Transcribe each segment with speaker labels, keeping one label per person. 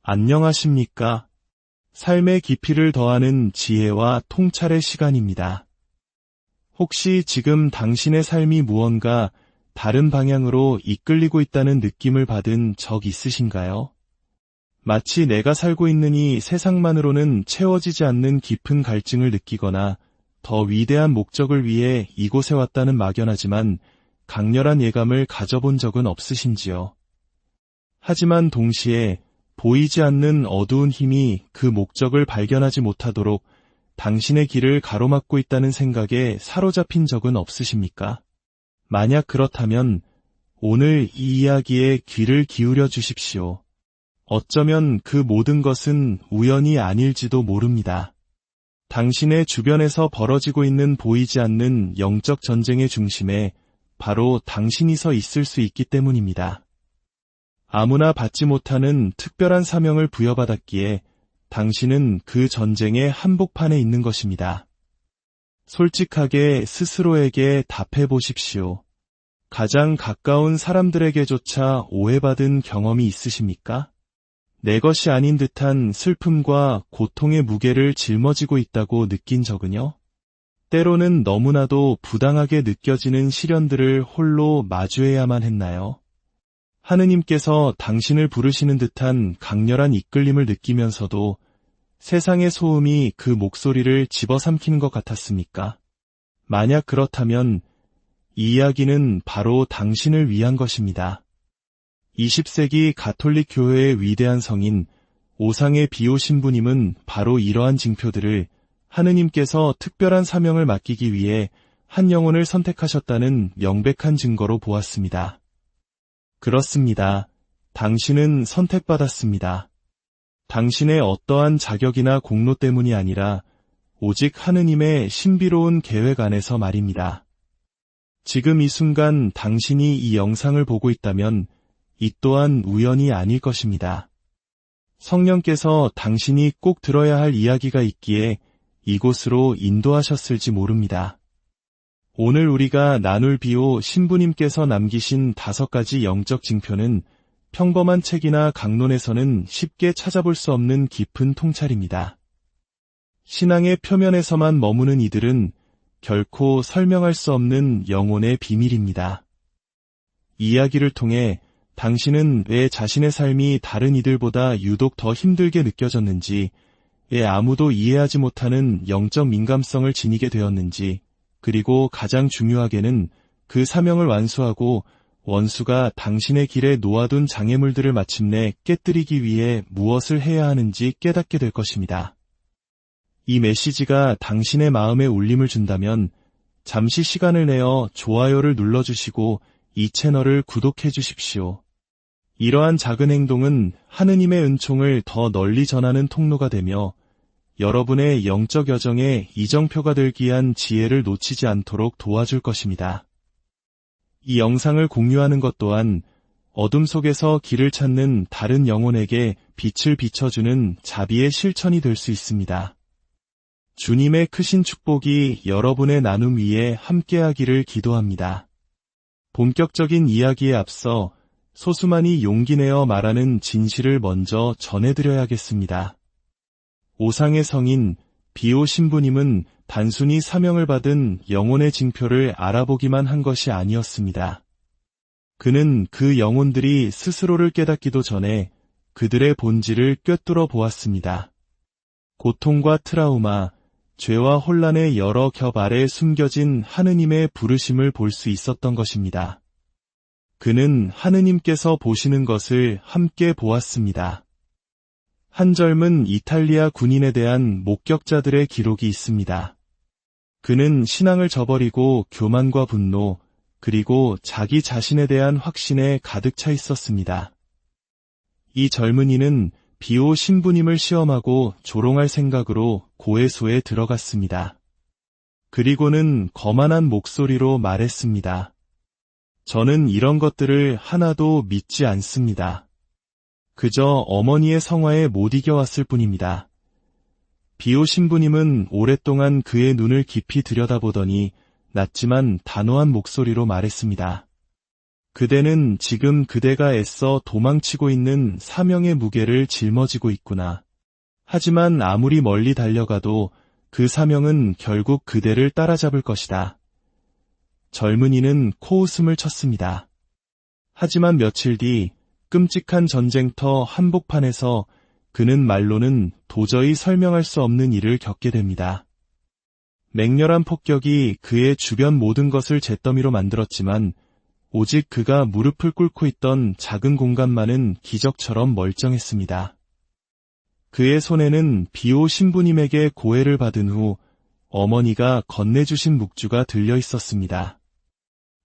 Speaker 1: 안녕하십니까? 삶의 깊이를 더하는 지혜와 통찰의 시간입니다. 혹시 지금 당신의 삶이 무언가 다른 방향으로 이끌리고 있다는 느낌을 받은 적 있으신가요? 마치 내가 살고 있는 이 세상만으로는 채워지지 않는 깊은 갈증을 느끼거나 더 위대한 목적을 위해 이곳에 왔다는 막연하지만 강렬한 예감을 가져본 적은 없으신지요? 하지만 동시에 보이지 않는 어두운 힘이 그 목적을 발견하지 못하도록 당신의 길을 가로막고 있다는 생각에 사로잡힌 적은 없으십니까? 만약 그렇다면 오늘 이 이야기에 귀를 기울여 주십시오. 어쩌면 그 모든 것은 우연이 아닐지도 모릅니다. 당신의 주변에서 벌어지고 있는 보이지 않는 영적 전쟁의 중심에 바로 당신이 서 있을 수 있기 때문입니다. 아무나 받지 못하는 특별한 사명을 부여받았기에 당신은 그 전쟁의 한복판에 있는 것입니다. 솔직하게 스스로에게 답해 보십시오. 가장 가까운 사람들에게조차 오해받은 경험이 있으십니까? 내 것이 아닌 듯한 슬픔과 고통의 무게를 짊어지고 있다고 느낀 적은요? 때로는 너무나도 부당하게 느껴지는 시련들을 홀로 마주해야만 했나요? 하느님께서 당신을 부르시는 듯한 강렬한 이끌림을 느끼면서도 세상의 소음이 그 목소리를 집어삼키는 것 같았습니까? 만약 그렇다면 이 이야기는 바로 당신을 위한 것입니다. 20세기 가톨릭 교회의 위대한 성인 오상의 비오 신부님은 바로 이러한 징표들을 하느님께서 특별한 사명을 맡기기 위해 한 영혼을 선택하셨다는 명백한 증거로 보았습니다. 그렇습니다. 당신은 선택받았습니다. 당신의 어떠한 자격이나 공로 때문이 아니라 오직 하느님의 신비로운 계획 안에서 말입니다. 지금 이 순간 당신이 이 영상을 보고 있다면 이 또한 우연이 아닐 것입니다. 성령께서 당신이 꼭 들어야 할 이야기가 있기에 이곳으로 인도하셨을지 모릅니다. 오늘 우리가 나눌 비오 신부님께서 남기신 5가지 영적 징표는 평범한 책이나 강론에서는 쉽게 찾아볼 수 없는 깊은 통찰입니다. 신앙의 표면에서만 머무는 이들은 결코 설명할 수 없는 영혼의 비밀입니다. 이 이야기를 통해 당신은 왜 자신의 삶이 다른 이들보다 유독 더 힘들게 느껴졌는지, 왜 아무도 이해하지 못하는 영적 민감성을 지니게 되었는지, 그리고 가장 중요하게는 그 사명을 완수하고 원수가 당신의 길에 놓아둔 장애물들을 마침내 깨뜨리기 위해 무엇을 해야 하는지 깨닫게 될 것입니다. 이 메시지가 당신의 마음에 울림을 준다면 잠시 시간을 내어 좋아요를 눌러주시고 이 채널을 구독해 주십시오. 이러한 작은 행동은 하느님의 은총을 더 널리 전하는 통로가 되며 여러분의 영적 여정에 이정표가 되기 위한 지혜를 놓치지 않도록 도와줄 것입니다. 이 영상을 공유하는 것 또한 어둠 속에서 길을 찾는 다른 영혼에게 빛을 비춰주는 자비의 실천이 될 수 있습니다. 주님의 크신 축복이 여러분의 나눔 위에 함께하기를 기도합니다. 본격적인 이야기에 앞서 소수만이 용기 내어 말하는 진실을 먼저 전해드려야겠습니다. 오상의 성인 비오 신부님은 단순히 사명을 받은 영혼의 징표를 알아보기만 한 것이 아니었습니다. 그는 그 영혼들이 스스로를 깨닫기도 전에 그들의 본질을 꿰뚫어 보았습니다. 고통과 트라우마, 죄와 혼란의 여러 겹 아래 숨겨진 하느님의 부르심을 볼 수 있었던 것입니다. 그는 하느님께서 보시는 것을 함께 보았습니다. 한 젊은 이탈리아 군인에 대한 목격자들의 기록이 있습니다. 그는 신앙을 저버리고 교만과 분노, 그리고 자기 자신에 대한 확신에 가득 차 있었습니다. 이 젊은이는 비오 신부님을 시험하고 조롱할 생각으로 고해소에 들어갔습니다. 그리고는 거만한 목소리로 말했습니다. 저는 이런 것들을 하나도 믿지 않습니다. 그저 어머니의 성화에 못 이겨왔을 뿐입니다. 비오 신부님은 오랫동안 그의 눈을 깊이 들여다보더니 낮지만 단호한 목소리로 말했습니다. 그대는 지금 그대가 애써 도망치고 있는 사명의 무게를 짊어지고 있구나. 하지만 아무리 멀리 달려가도 그 사명은 결국 그대를 따라잡을 것이다. 젊은이는 코웃음을 쳤습니다. 하지만 며칠 뒤 끔찍한 전쟁터 한복판에서 그는 말로는 도저히 설명할 수 없는 일을 겪게 됩니다. 맹렬한 폭격이 그의 주변 모든 것을 잿더미로 만들었지만 오직 그가 무릎을 꿇고 있던 작은 공간만은 기적처럼 멀쩡했습니다. 그의 손에는 비오 신부님에게 고해를 받은 후 어머니가 건네주신 묵주가 들려 있었습니다.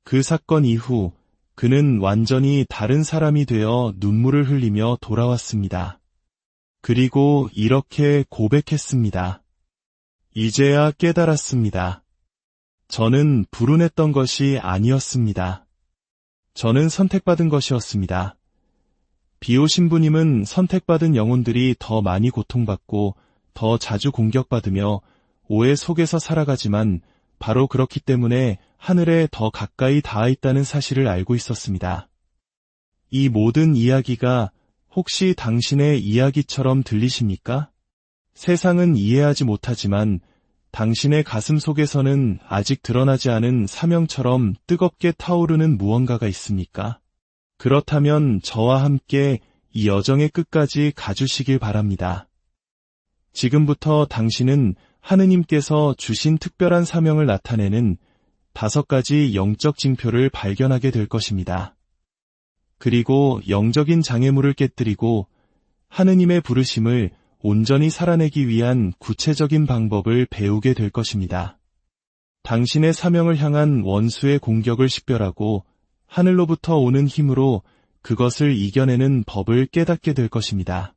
Speaker 1: 그 사건 이후 그는 완전히 다른 사람이 되어 눈물을 흘리며 돌아왔습니다. 그리고 이렇게 고백했습니다. 이제야 깨달았습니다. 저는 불운했던 것이 아니었습니다. 저는 선택받은 것이었습니다. 비오 신부님은 선택받은 영혼들이 더 많이 고통받고 더 자주 공격받으며 오해 속에서 살아가지만 바로 그렇기 때문에 하늘에 더 가까이 닿아 있다는 사실을 알고 있었습니다. 이 모든 이야기가 혹시 당신의 이야기처럼 들리십니까? 세상은 이해하지 못하지만 당신의 가슴 속에서는 아직 드러나지 않은 사명처럼 뜨겁게 타오르는 무언가가 있습니까? 그렇다면 저와 함께 이 여정의 끝까지 가주시길 바랍니다. 지금부터 당신은 하느님께서 주신 특별한 사명을 나타내는 5가지 영적 징표를 발견하게 될 것입니다. 그리고 영적인 장애물을 깨뜨리고 하느님의 부르심을 온전히 살아내기 위한 구체적인 방법을 배우게 될 것입니다. 당신의 사명을 향한 원수의 공격을 식별하고 하늘로부터 오는 힘으로 그것을 이겨내는 법을 깨닫게 될 것입니다.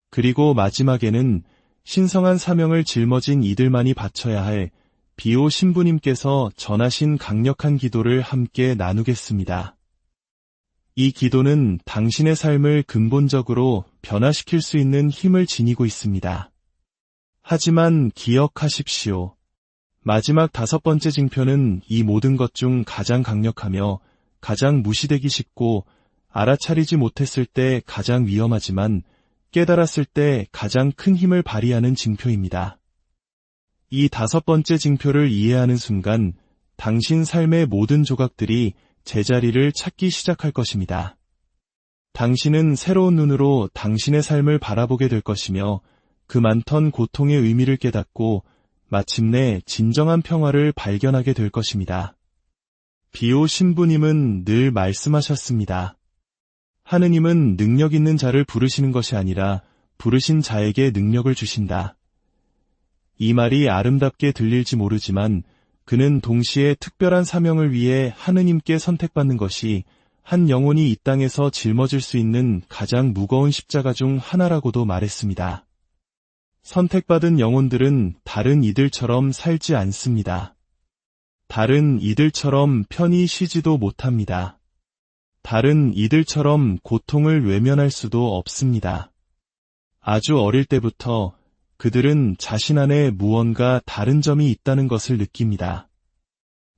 Speaker 1: 그리고 마지막에는 신성한 사명을 짊어진 이들만이 바쳐야 할 비오 신부님께서 전하신 강력한 기도를 함께 나누겠습니다. 이 기도는 당신의 삶을 근본적으로 변화시킬 수 있는 힘을 지니고 있습니다. 하지만 기억하십시오. 마지막 5번째 징표는 이 모든 것 중 가장 강력하며 가장 무시되기 쉽고 알아차리지 못했을 때 가장 위험하지만 깨달았을 때 가장 큰 힘을 발휘하는 징표입니다. 이 5번째 징표를 이해하는 순간 당신 삶의 모든 조각들이 제자리를 찾기 시작할 것입니다. 당신은 새로운 눈으로 당신의 삶을 바라보게 될 것이며 그 많던 고통의 의미를 깨닫고 마침내 진정한 평화를 발견하게 될 것입니다. 비오 신부님은 늘 말씀하셨습니다. 하느님은 능력 있는 자를 부르시는 것이 아니라 부르신 자에게 능력을 주신다. 이 말이 아름답게 들릴지 모르지만 그는 동시에 특별한 사명을 위해 하느님께 선택받는 것이 한 영혼이 이 땅에서 짊어질 수 있는 가장 무거운 십자가 중 하나라고도 말했습니다. 선택받은 영혼들은 다른 이들처럼 살지 않습니다. 다른 이들처럼 편히 쉬지도 못합니다. 다른 이들처럼 고통을 외면할 수도 없습니다. 아주 어릴 때부터 그들은 자신 안에 무언가 다른 점이 있다는 것을 느낍니다.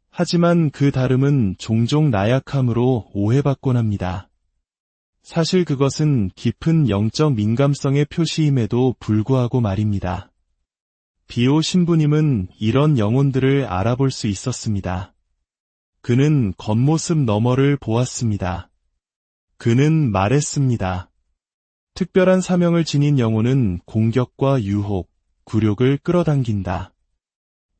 Speaker 1: 하지만 그 다름은 종종 나약함으로 오해받곤 합니다. 사실 그것은 깊은 영적 민감성의 표시임에도 불구하고 말입니다. 비오 신부님은 이런 영혼들을 알아볼 수 있었습니다. 그는 겉모습 너머를 보았습니다. 그는 말했습니다. 특별한 사명을 지닌 영혼은 공격과 유혹, 굴욕을 끌어당긴다.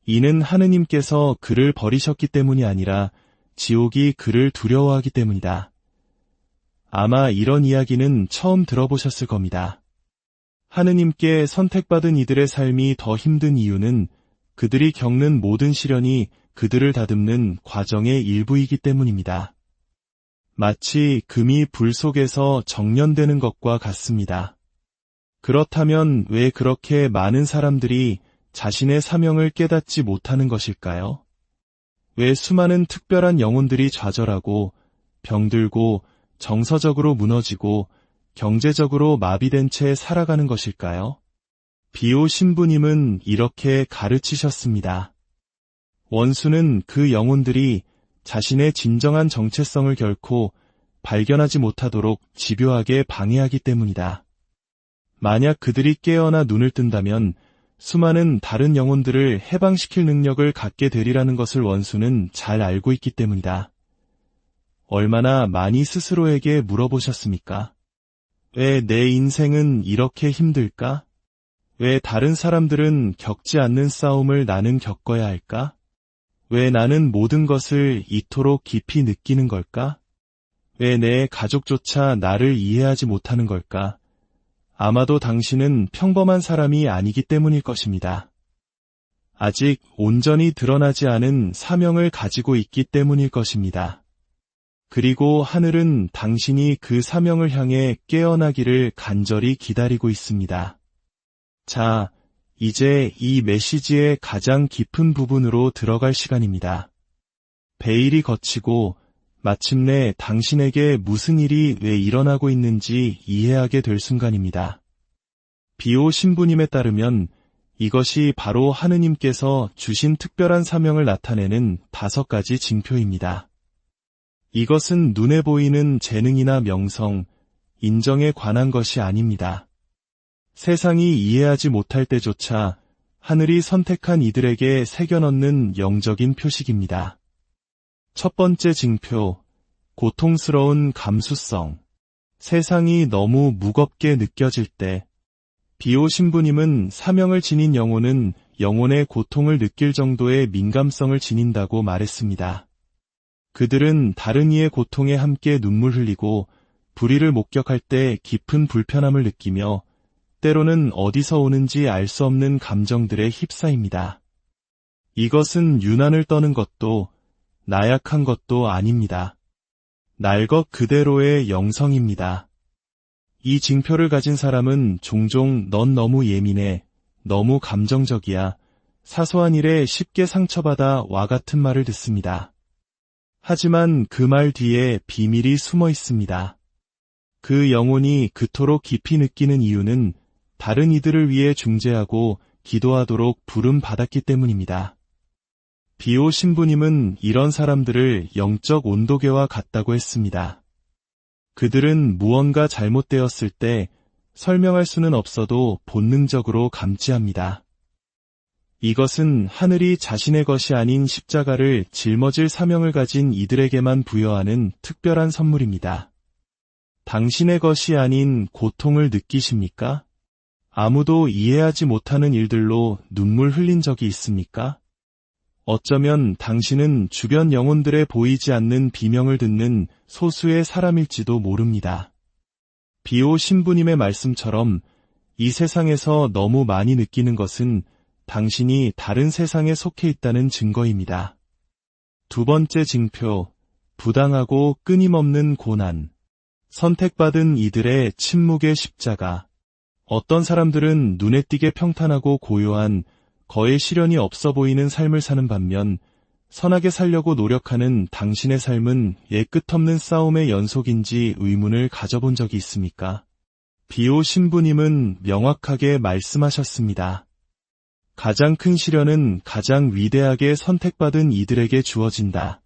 Speaker 1: 이는 하느님께서 그를 버리셨기 때문이 아니라 지옥이 그를 두려워하기 때문이다. 아마 이런 이야기는 처음 들어보셨을 겁니다. 하느님께 선택받은 이들의 삶이 더 힘든 이유는 그들이 겪는 모든 시련이 그들을 다듬는 과정의 일부이기 때문입니다. 마치 금이 불 속에서 정련되는 것과 같습니다. 그렇다면 왜 그렇게 많은 사람들이 자신의 사명을 깨닫지 못하는 것일까요? 왜 수많은 특별한 영혼들이 좌절하고 병들고 정서적으로 무너지고 경제적으로 마비된 채 살아가는 것일까요? 비오 신부님은 이렇게 가르치셨습니다. 원수는 그 영혼들이 자신의 진정한 정체성을 결코 발견하지 못하도록 집요하게 방해하기 때문이다. 만약 그들이 깨어나 눈을 뜬다면 수많은 다른 영혼들을 해방시킬 능력을 갖게 되리라는 것을 원수는 잘 알고 있기 때문이다. 얼마나 많이 스스로에게 물어보셨습니까? 왜 내 인생은 이렇게 힘들까? 왜 다른 사람들은 겪지 않는 싸움을 나는 겪어야 할까? 왜 나는 모든 것을 이토록 깊이 느끼는 걸까? 왜 내 가족조차 나를 이해하지 못하는 걸까? 아마도 당신은 평범한 사람이 아니기 때문일 것입니다. 아직 온전히 드러나지 않은 사명을 가지고 있기 때문일 것입니다. 그리고 하늘은 당신이 그 사명을 향해 깨어나기를 간절히 기다리고 있습니다. 자, 이제 이 메시지의 가장 깊은 부분으로 들어갈 시간입니다. 베일이 걷히고 마침내 당신에게 무슨 일이 왜 일어나고 있는지 이해하게 될 순간입니다. 비오 신부님에 따르면 이것이 바로 하느님께서 주신 특별한 사명을 나타내는 5가지 징표입니다. 이것은 눈에 보이는 재능이나 명성, 인정에 관한 것이 아닙니다. 세상이 이해하지 못할 때조차 하늘이 선택한 이들에게 새겨넣는 영적인 표식입니다. 첫 번째 징표, 고통스러운 감수성. 세상이 너무 무겁게 느껴질 때, 비오 신부님은 사명을 지닌 영혼은 영혼의 고통을 느낄 정도의 민감성을 지닌다고 말했습니다. 그들은 다른 이의 고통에 함께 눈물 흘리고 불의를 목격할 때 깊은 불편함을 느끼며 때로는 어디서 오는지 알 수 없는 감정들에 휩싸입니다. 이것은 유난을 떠는 것도 나약한 것도 아닙니다. 날 것 그대로의 영성입니다. 이 징표를 가진 사람은 종종 넌 너무 예민해, 너무 감정적이야, 사소한 일에 쉽게 상처받아 와 같은 말을 듣습니다. 하지만 그 말 뒤에 비밀이 숨어 있습니다. 그 영혼이 그토록 깊이 느끼는 이유는 다른 이들을 위해 중재하고 기도하도록 부름받았기 때문입니다. 비오 신부님은 이런 사람들을 영적 온도계와 같다고 했습니다. 그들은 무언가 잘못되었을 때 설명할 수는 없어도 본능적으로 감지합니다. 이것은 하늘이 자신의 것이 아닌 십자가를 짊어질 사명을 가진 이들에게만 부여하는 특별한 선물입니다. 당신의 것이 아닌 고통을 느끼십니까? 아무도 이해하지 못하는 일들로 눈물 흘린 적이 있습니까? 어쩌면 당신은 주변 영혼들의 보이지 않는 비명을 듣는 소수의 사람일지도 모릅니다. 비오 신부님의 말씀처럼 이 세상에서 너무 많이 느끼는 것은 당신이 다른 세상에 속해 있다는 증거입니다. 두 번째 징표, 부당하고 끊임없는 고난. 선택받은 이들의 침묵의 십자가. 어떤 사람들은 눈에 띄게 평탄하고 고요한 거의 시련이 없어 보이는 삶을 사는 반면 선하게 살려고 노력하는 당신의 삶은 끝없는 싸움의 연속인지 의문을 가져본 적이 있습니까? 비오 신부님은 명확하게 말씀하셨습니다. 가장 큰 시련은 가장 위대하게 선택받은 이들에게 주어진다.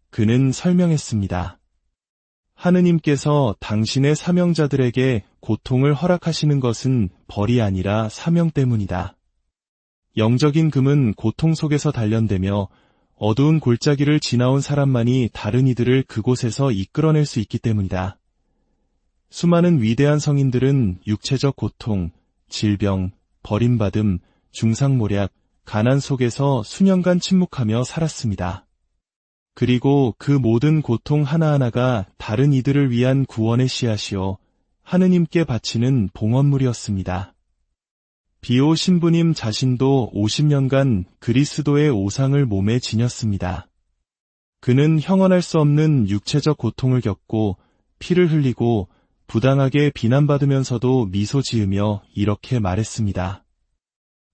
Speaker 1: 그는 설명했습니다. 하느님께서 당신의 사명자들에게 고통을 허락하시는 것은 벌이 아니라 사명 때문이다. 영적인 금은 고통 속에서 단련되며 어두운 골짜기를 지나온 사람만이 다른 이들을 그곳에서 이끌어낼 수 있기 때문이다. 수많은 위대한 성인들은 육체적 고통, 질병, 버림받음, 중상모략, 가난 속에서 수년간 침묵하며 살았습니다. 그리고 그 모든 고통 하나하나가 다른 이들을 위한 구원의 씨앗이요 하느님께 바치는 봉헌물이었습니다. 비오 신부님 자신도 50년간 그리스도의 오상을 몸에 지녔습니다. 그는 형언할 수 없는 육체적 고통을 겪고 피를 흘리고 부당하게 비난받으면서도 미소 지으며 이렇게 말했습니다.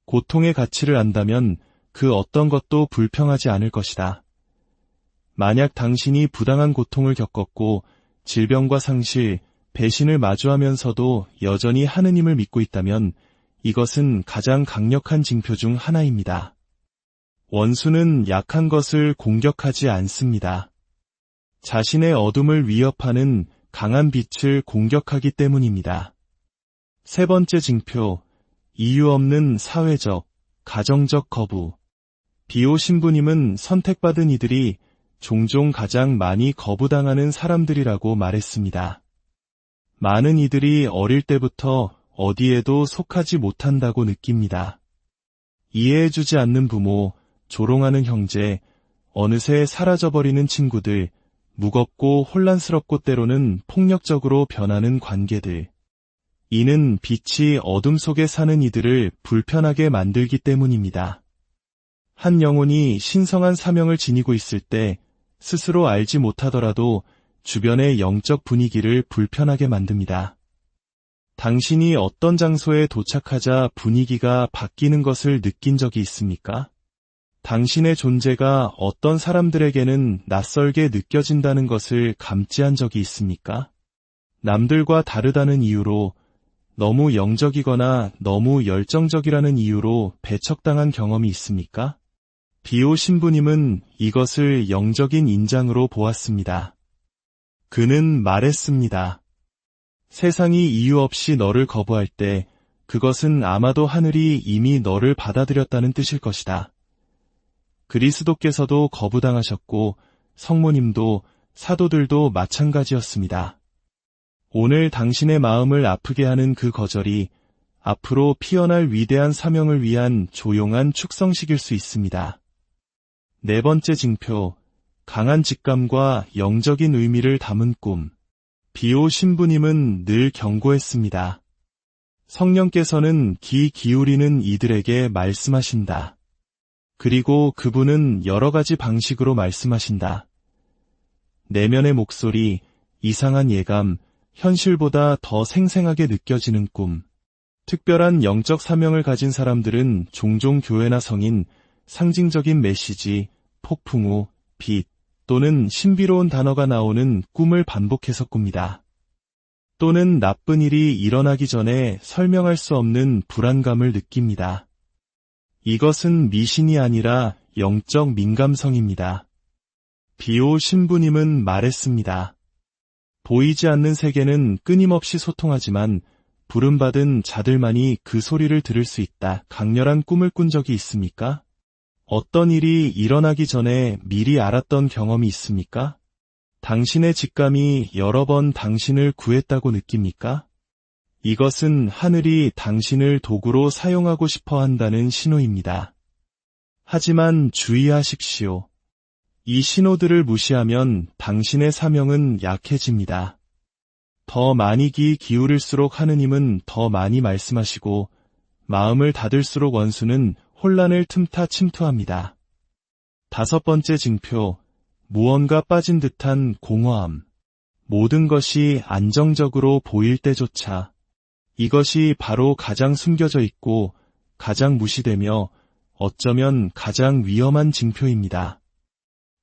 Speaker 1: 고통의 가치를 안다면 그 어떤 것도 불평하지 않을 것이다. 만약 당신이 부당한 고통을 겪었고 질병과 상실, 배신을 마주하면서도 여전히 하느님을 믿고 있다면 이것은 가장 강력한 징표 중 하나입니다. 원수는 약한 것을 공격하지 않습니다. 자신의 어둠을 위협하는 강한 빛을 공격하기 때문입니다. 세 번째 징표, 이유 없는 사회적, 가정적 거부. 비오 신부님은 선택받은 이들이 종종 가장 많이 거부당하는 사람들이라고 말했습니다. 많은 이들이 어릴 때부터 어디에도 속하지 못한다고 느낍니다. 이해해주지 않는 부모, 조롱하는 형제, 어느새 사라져버리는 친구들, 무겁고 혼란스럽고 때로는 폭력적으로 변하는 관계들. 이는 빛이 어둠 속에 사는 이들을 불편하게 만들기 때문입니다. 한 영혼이 신성한 사명을 지니고 있을 때 스스로 알지 못하더라도 주변의 영적 분위기를 불편하게 만듭니다. 당신이 어떤 장소에 도착하자 분위기가 바뀌는 것을 느낀 적이 있습니까? 당신의 존재가 어떤 사람들에게는 낯설게 느껴진다는 것을 감지한 적이 있습니까? 남들과 다르다는 이유로, 너무 영적이거나 너무 열정적이라는 이유로 배척당한 경험이 있습니까? 비오 신부님은 이것을 영적인 인장으로 보았습니다. 그는 말했습니다. 세상이 이유 없이 너를 거부할 때 그것은 아마도 하늘이 이미 너를 받아들였다는 뜻일 것이다. 그리스도께서도 거부당하셨고 성모님도 사도들도 마찬가지였습니다. 오늘 당신의 마음을 아프게 하는 그 거절이 앞으로 피어날 위대한 사명을 위한 조용한 축성식일 수 있습니다. 네 번째 징표, 강한 직감과 영적인 의미를 담은 꿈. 비오 신부님은 늘 경고했습니다. 성령께서는 귀 기울이는 이들에게 말씀하신다. 그리고 그분은 여러 가지 방식으로 말씀하신다. 내면의 목소리, 이상한 예감, 현실보다 더 생생하게 느껴지는 꿈. 특별한 영적 사명을 가진 사람들은 종종 교회나 성인, 상징적인 메시지, 폭풍 후, 빛, 또는 신비로운 단어가 나오는 꿈을 반복해서 꿉니다. 또는 나쁜 일이 일어나기 전에 설명할 수 없는 불안감을 느낍니다. 이것은 미신이 아니라 영적 민감성입니다. 비오 신부님은 말했습니다. 보이지 않는 세계는 끊임없이 소통하지만 부름받은 자들만이 그 소리를 들을 수 있다. 강렬한 꿈을 꾼 적이 있습니까? 어떤 일이 일어나기 전에 미리 알았던 경험이 있습니까? 당신의 직감이 여러 번 당신을 구했다고 느낍니까? 이것은 하늘이 당신을 도구로 사용하고 싶어 한다는 신호입니다. 하지만 주의하십시오. 이 신호들을 무시하면 당신의 사명은 약해집니다. 더 많이 귀 기울일수록 하느님은 더 많이 말씀하시고 마음을 닫을수록 원수는 혼란을 틈타 침투합니다. 다섯 번째 징표, 무언가 빠진 듯한 공허함. 모든 것이 안정적으로 보일 때조차 이것이 바로 가장 숨겨져 있고 가장 무시되며 어쩌면 가장 위험한 징표입니다.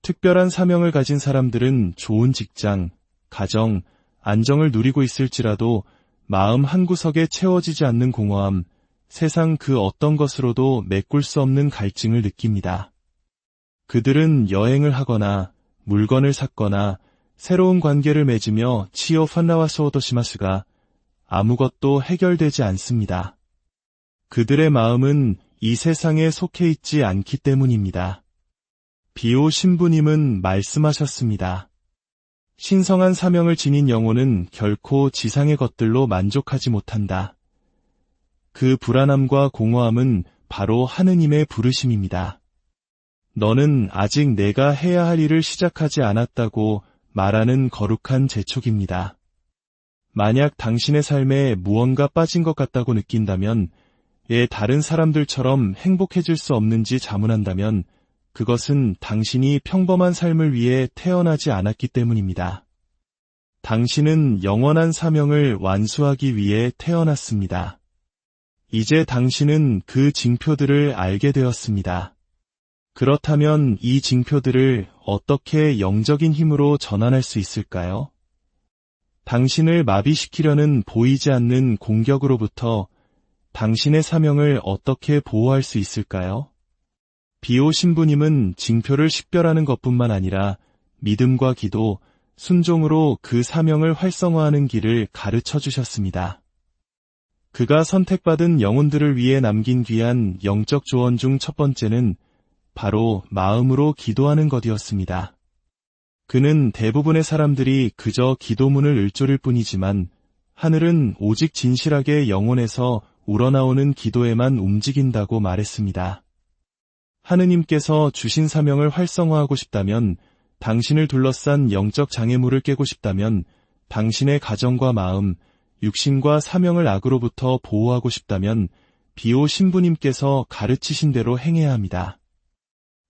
Speaker 1: 특별한 사명을 가진 사람들은 좋은 직장, 가정, 안정을 누리고 있을지라도 마음 한구석에 채워지지 않는 공허함, 세상 그 어떤 것으로도 메꿀 수 없는 갈증을 느낍니다. 그들은 여행을 하거나 물건을 샀거나 새로운 관계를 맺으며 치오 판라와소오도시마스가 아무것도 해결되지 않습니다. 그들의 마음은 이 세상에 속해 있지 않기 때문입니다. 비오 신부님은 말씀하셨습니다. 신성한 사명을 지닌 영혼은 결코 지상의 것들로 만족하지 못한다. 그 불안함과 공허함은 바로 하느님의 부르심입니다. 너는 아직 내가 해야 할 일을 시작하지 않았다고 말하는 거룩한 재촉입니다. 만약 당신의 삶에 무언가 빠진 것 같다고 느낀다면, 다른 사람들처럼 행복해질 수 없는지 자문한다면 그것은 당신이 평범한 삶을 위해 태어나지 않았기 때문입니다. 당신은 영원한 사명을 완수하기 위해 태어났습니다. 이제 당신은 그 징표들을 알게 되었습니다. 그렇다면 이 징표들을 어떻게 영적인 힘으로 전환할 수 있을까요? 당신을 마비시키려는 보이지 않는 공격으로부터 당신의 사명을 어떻게 보호할 수 있을까요? 비오 신부님은 징표를 식별하는 것뿐만 아니라 믿음과 기도, 순종으로 그 사명을 활성화하는 길을 가르쳐 주셨습니다. 그가 선택받은 영혼들을 위해 남긴 귀한 영적 조언 중 첫 번째는 바로 마음으로 기도하는 것이었습니다. 그는 대부분의 사람들이 그저 기도문을 읊조릴 뿐이지만 하늘은 오직 진실하게 영혼에서 우러나오는 기도에만 움직인다고 말했습니다. 하느님께서 주신 사명을 활성화하고 싶다면, 당신을 둘러싼 영적 장애물을 깨고 싶다면, 당신의 가정과 마음, 육신과 사명을 악으로부터 보호하고 싶다면 비오 신부님께서 가르치신 대로 행해야 합니다.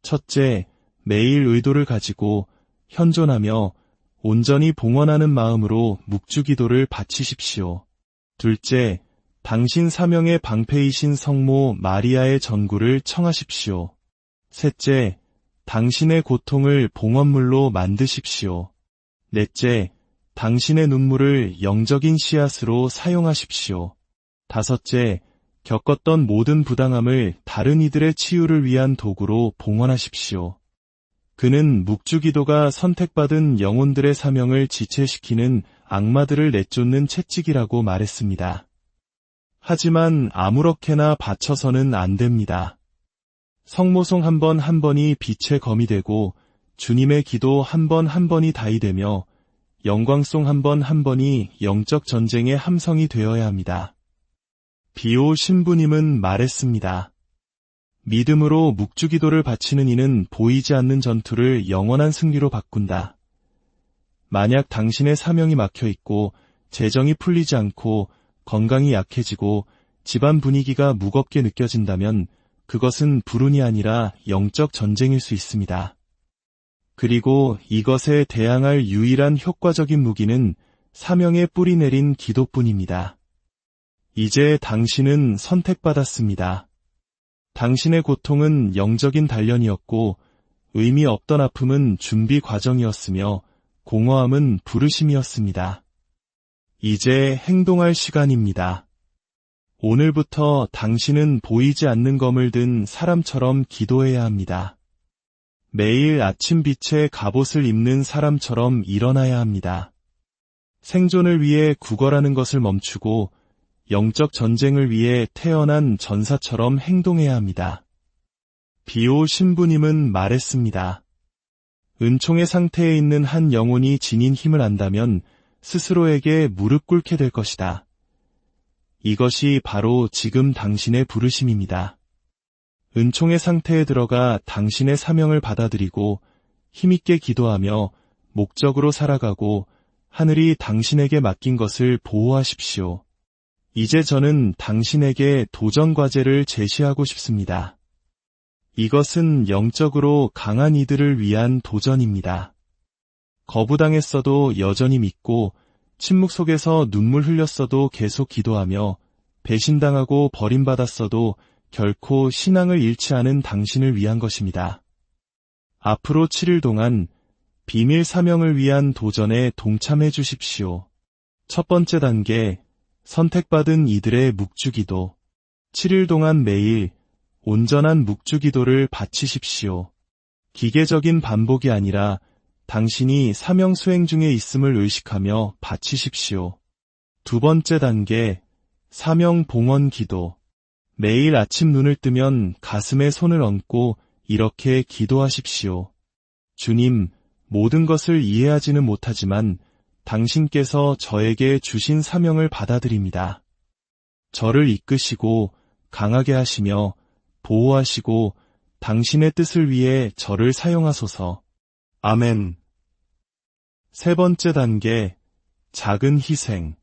Speaker 1: 첫째, 매일 의도를 가지고 현존하며 온전히 봉헌하는 마음으로 묵주기도를 바치십시오. 둘째, 당신 사명의 방패이신 성모 마리아의 전구를 청하십시오. 셋째, 당신의 고통을 봉헌물로 만드십시오. 넷째, 당신의 눈물을 영적인 씨앗으로 사용하십시오. 다섯째, 겪었던 모든 부당함을 다른 이들의 치유를 위한 도구로 봉헌하십시오. 그는 묵주기도가 선택받은 영혼들의 사명을 지체시키는 악마들을 내쫓는 채찍이라고 말했습니다. 하지만 아무렇게나 바쳐서는 안 됩니다. 성모송 한 번 한 번이 빛의 검이 되고 주님의 기도 한 번 한 번이 다이 되며 영광송 한 번 한 번이 영적 전쟁의 함성이 되어야 합니다. 비오 신부님은 말했습니다. 믿음으로 묵주기도를 바치는 이는 보이지 않는 전투를 영원한 승리로 바꾼다. 만약 당신의 사명이 막혀 있고 재정이 풀리지 않고 건강이 약해지고 집안 분위기가 무겁게 느껴진다면 그것은 불운이 아니라 영적 전쟁일 수 있습니다. 그리고 이것에 대항할 유일한 효과적인 무기는 사명에 뿌리 내린 기도뿐입니다. 이제 당신은 선택받았습니다. 당신의 고통은 영적인 단련이었고 의미 없던 아픔은 준비 과정이었으며 공허함은 부르심이었습니다. 이제 행동할 시간입니다. 오늘부터 당신은 보이지 않는 검을 든 사람처럼 기도해야 합니다. 매일 아침 빛에 갑옷을 입는 사람처럼 일어나야 합니다. 생존을 위해 구걸하는 것을 멈추고 영적 전쟁을 위해 태어난 전사처럼 행동해야 합니다. 비오 신부님은 말했습니다. 은총의 상태에 있는 한 영혼이 지닌 힘을 안다면 스스로에게 무릎 꿇게 될 것이다. 이것이 바로 지금 당신의 부르심입니다. 은총의 상태에 들어가 당신의 사명을 받아들이고 힘있게 기도하며 목적으로 살아가고 하늘이 당신에게 맡긴 것을 보호하십시오. 이제 저는 당신에게 도전 과제를 제시하고 싶습니다. 이것은 영적으로 강한 이들을 위한 도전입니다. 거부당했어도 여전히 믿고 침묵 속에서 눈물 흘렸어도 계속 기도하며 배신당하고 버림받았어도 결코 신앙을 잃지 않은 당신을 위한 것입니다. 앞으로 7일 동안 비밀 사명을 위한 도전에 동참해 주십시오. 첫 번째 단계, 선택받은 이들의 묵주기도. 7일 동안 매일 온전한 묵주기도를 바치십시오. 기계적인 반복이 아니라 당신이 사명 수행 중에 있음을 의식하며 바치십시오. 두 번째 단계, 사명 봉헌 기도. 매일 아침 눈을 뜨면 가슴에 손을 얹고 이렇게 기도하십시오. 주님, 모든 것을 이해하지는 못하지만 당신께서 저에게 주신 사명을 받아들입니다. 저를 이끄시고 강하게 하시며 보호하시고 당신의 뜻을 위해 저를 사용하소서. 아멘. 세 번째 단계, 작은 희생.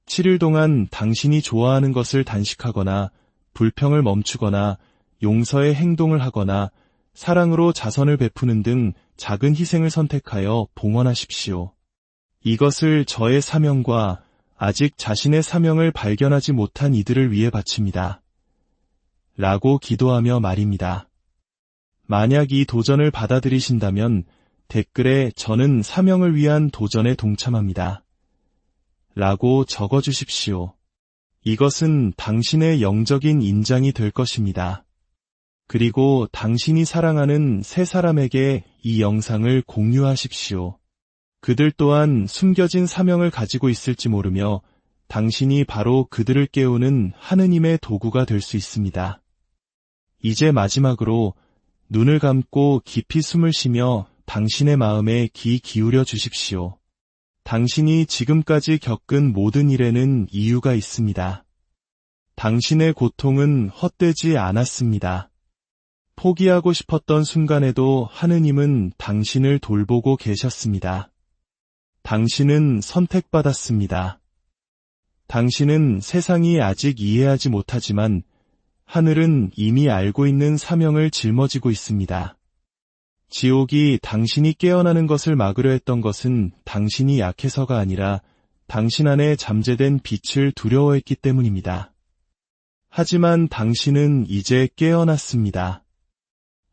Speaker 1: 7일 동안 당신이 좋아하는 것을 단식하거나 불평을 멈추거나 용서의 행동을 하거나 사랑으로 자선을 베푸는 등 작은 희생을 선택하여 봉헌하십시오. 이것을 저의 사명과 아직 자신의 사명을 발견하지 못한 이들을 위해 바칩니다. 라고 기도하며 말입니다. 만약 이 도전을 받아들이신다면 댓글에 저는 사명을 위한 도전에 동참합니다. 라고 적어주십시오. 이것은 당신의 영적인 인장이 될 것입니다. 그리고 당신이 사랑하는 세 사람에게 이 영상을 공유하십시오. 그들 또한 숨겨진 사명을 가지고 있을지 모르며 당신이 바로 그들을 깨우는 하느님의 도구가 될 수 있습니다. 이제 마지막으로 눈을 감고 깊이 숨을 쉬며 당신의 마음에 귀 기울여 주십시오. 당신이 지금까지 겪은 모든 일에는 이유가 있습니다. 당신의 고통은 헛되지 않았습니다. 포기하고 싶었던 순간에도 하느님은 당신을 돌보고 계셨습니다. 당신은 선택받았습니다. 당신은 세상이 아직 이해하지 못하지만 하늘은 이미 알고 있는 사명을 짊어지고 있습니다. 지옥이 당신이 깨어나는 것을 막으려 했던 것은 당신이 약해서가 아니라 당신 안에 잠재된 빛을 두려워했기 때문입니다. 하지만 당신은 이제 깨어났습니다.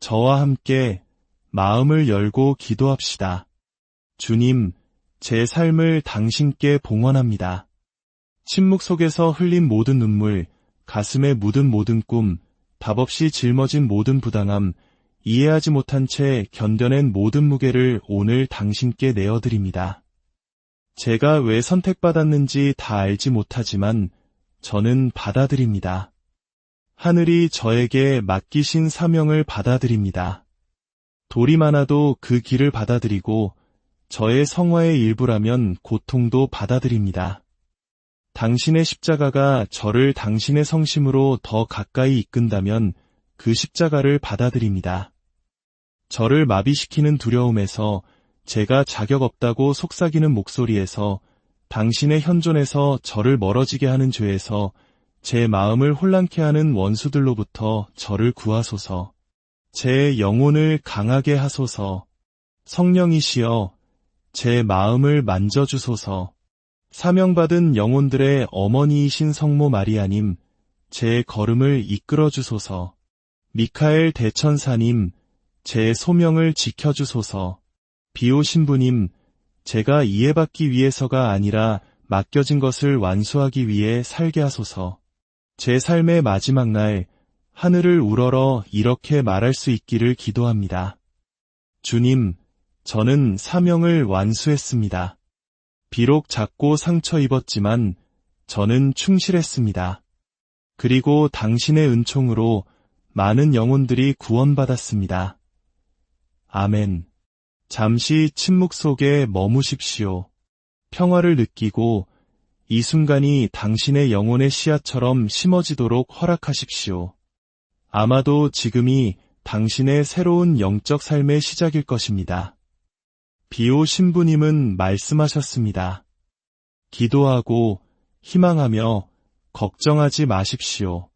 Speaker 1: 저와 함께 마음을 열고 기도합시다. 주님, 제 삶을 당신께 봉헌합니다. 침묵 속에서 흘린 모든 눈물, 가슴에 묻은 모든 꿈, 답없이 짊어진 모든 부당함, 이해하지 못한 채 견뎌낸 모든 무게를 오늘 당신께 내어드립니다. 제가 왜 선택받았는지 다 알지 못하지만 저는 받아들입니다. 하늘이 저에게 맡기신 사명을 받아들입니다. 돌이 많아도 그 길을 받아들이고 저의 성화의 일부라면 고통도 받아들입니다. 당신의 십자가가 저를 당신의 성심으로 더 가까이 이끈다면 그 십자가를 받아들입니다. 저를 마비시키는 두려움에서, 제가 자격 없다고 속삭이는 목소리에서, 당신의 현존에서 저를 멀어지게 하는 죄에서, 제 마음을 혼란케 하는 원수들로부터 저를 구하소서. 제 영혼을 강하게 하소서. 성령이시여, 제 마음을 만져주소서. 사명받은 영혼들의 어머니이신 성모 마리아님, 제 걸음을 이끌어주소서. 미카엘 대천사님, 제 소명을 지켜주소서. 비오 신부님, 제가 이해받기 위해서가 아니라 맡겨진 것을 완수하기 위해 살게 하소서. 제 삶의 마지막 날, 하늘을 우러러 이렇게 말할 수 있기를 기도합니다. 주님, 저는 사명을 완수했습니다. 비록 작고 상처 입었지만 저는 충실했습니다. 그리고 당신의 은총으로 많은 영혼들이 구원받았습니다. 아멘. 잠시 침묵 속에 머무십시오. 평화를 느끼고 이 순간이 당신의 영혼의 씨앗처럼 심어지도록 허락하십시오. 아마도 지금이 당신의 새로운 영적 삶의 시작일 것입니다. 비오 신부님은 말씀하셨습니다. 기도하고 희망하며 걱정하지 마십시오.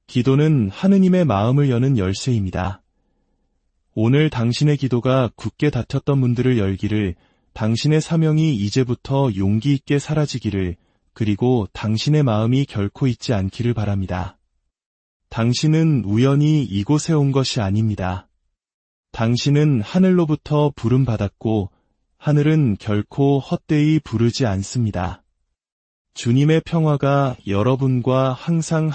Speaker 1: 기도는 하느님의 마음을 여는 열쇠입니다. 오늘 당신의 기도가 굳게 닫혔던 문들을 열기를, 당신의 사명이 이제부터 용기 있게 사라지기를, 그리고 당신의 마음이 결코 잊지 않기를 바랍니다. 당신은 우연히 이곳에 온 것이 아닙니다. 당신은 하늘로부터 부름받았고 하늘은 결코 헛되이 부르지 않습니다. 주님의 평화가 여러분과 항상